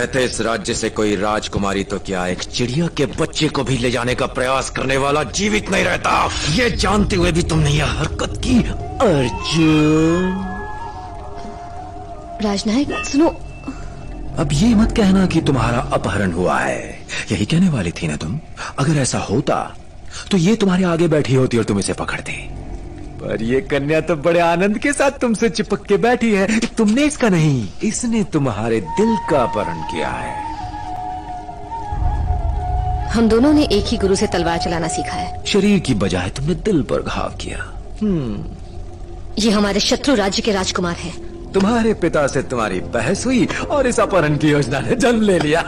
रहते इस राज्य से कोई राजकुमारी तो क्या, एक चिड़िया के बच्चे को भी ले जाने का प्रयास करने वाला जीवित नहीं रहता। ये जानते हुए भी तुमने यह हरकत की अर्जुन। राजनायक सुनो। अब ये मत कहना कि तुम्हारा अपहरण हुआ है, यही कहने वाली थी ना तुम। अगर ऐसा होता तो ये तुम्हारे आगे बैठी होती और तुम इसे पकड़ते, पर ये कन्या तो बड़े आनंद के साथ तुमसे चिपक के बैठी है। तुमने इसका नहीं, इसने तुम्हारे दिल का अपहरण किया है। हम दोनों ने एक ही गुरु से तलवार चलाना सीखा है। शरीर की बजाय तुमने दिल पर घाव किया। ये हमारे शत्रु राज्य के राजकुमार हैं। तुम्हारे पिता से तुम्हारी बहस हुई और इस अपहरण की योजना ने जन्म ले लिया।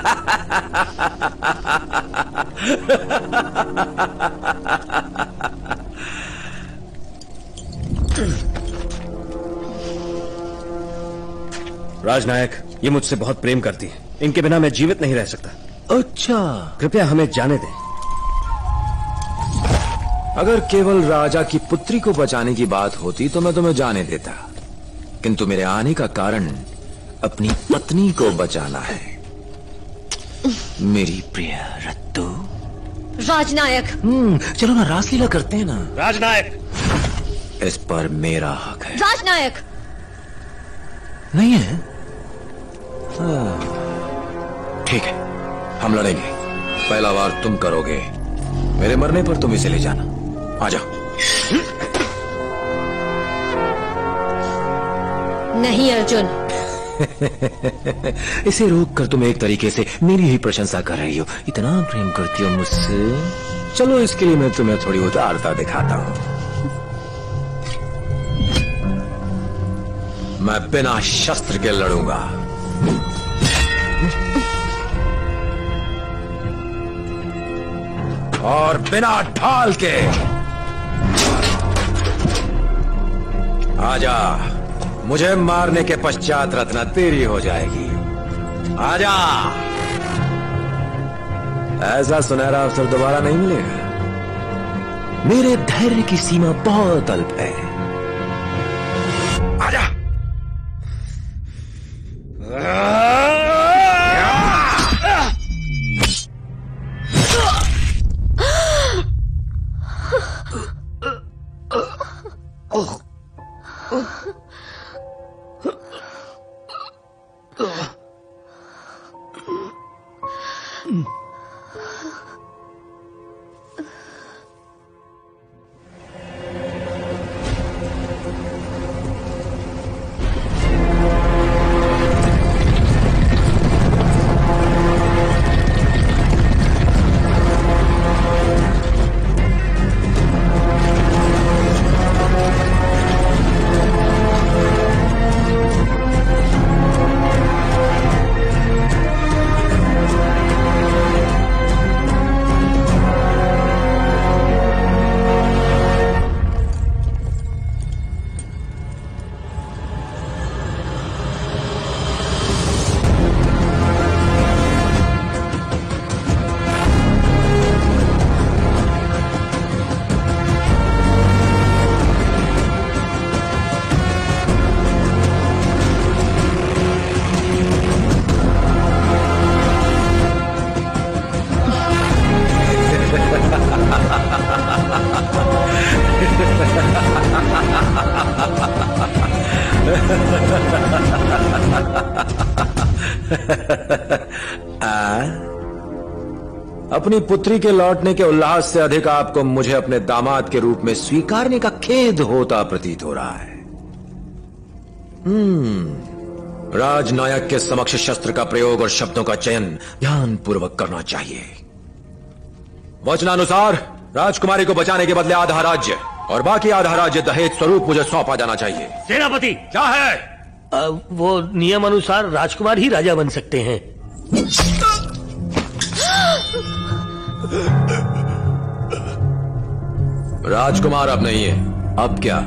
राजनायक, ये मुझसे बहुत प्रेम करती है, इनके बिना मैं जीवित नहीं रह सकता। अच्छा, कृपया हमें जाने दें। अगर केवल राजा की पुत्री को बचाने की बात होती तो मैं तुम्हें जाने देता, किंतु मेरे आने का कारण अपनी पत्नी को बचाना है, मेरी प्रिय रत्तू। राजनायक। चलो ना, रासलीला करते हैं ना। राजनायक, इस पर मेरा हक है। राजनायक नहीं है? ठीक है, हम लड़ेंगे। पहला वार तुम करोगे, मेरे मरने पर तुम इसे ले जाना। आ जाओ। नहीं अर्जुन। इसे रोक कर तुम एक तरीके से मेरी ही प्रशंसा कर रही हो। इतना प्रेम करती हो मुझसे। चलो, इसके लिए मैं तुम्हें थोड़ी उदारता दिखाता हूं। मैं बिना शस्त्र के लड़ूंगा। और बिना ढाल के। आजा, मुझे मारने के पश्चात रत्ना तेरी हो जाएगी। आजा। ऐसा सुनहरा अवसर दोबारा नहीं मिलेगा। मेरे धैर्य की सीमा बहुत अल्प है। आजा। अपनी पुत्री के लौटने के उल्लास से अधिक आपको मुझे अपने दामाद के रूप में स्वीकारने का खेद होता प्रतीत हो रहा है। राजनायक के समक्ष शस्त्र का प्रयोग और शब्दों का चयन ध्यानपूर्वक करना चाहिए। वचनानुसार राजकुमारी को बचाने के बदले आधा राज्य और बाकी आधा राज्य दहेज स्वरूप मुझे सौंपा जाना चाहिए। सेनापति, क्या है? वो नियम अनुसार राजकुमार ही राजा बन सकते हैं। राजकुमार अब नहीं है, अब क्या?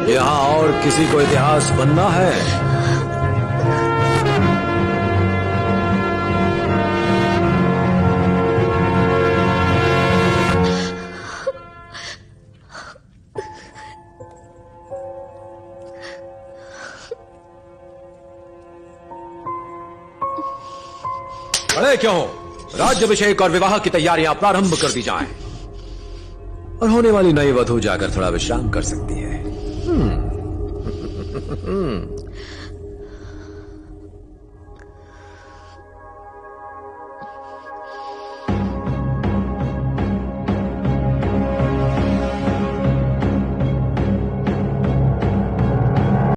यहाँ और किसी को इतिहास बनना है? खड़े क्यों हो? राज्याभिषेक और विवाह की तैयारियां प्रारंभ कर दी जाएं। और होने वाली नई वधू जाकर थोड़ा विश्राम कर सकती है।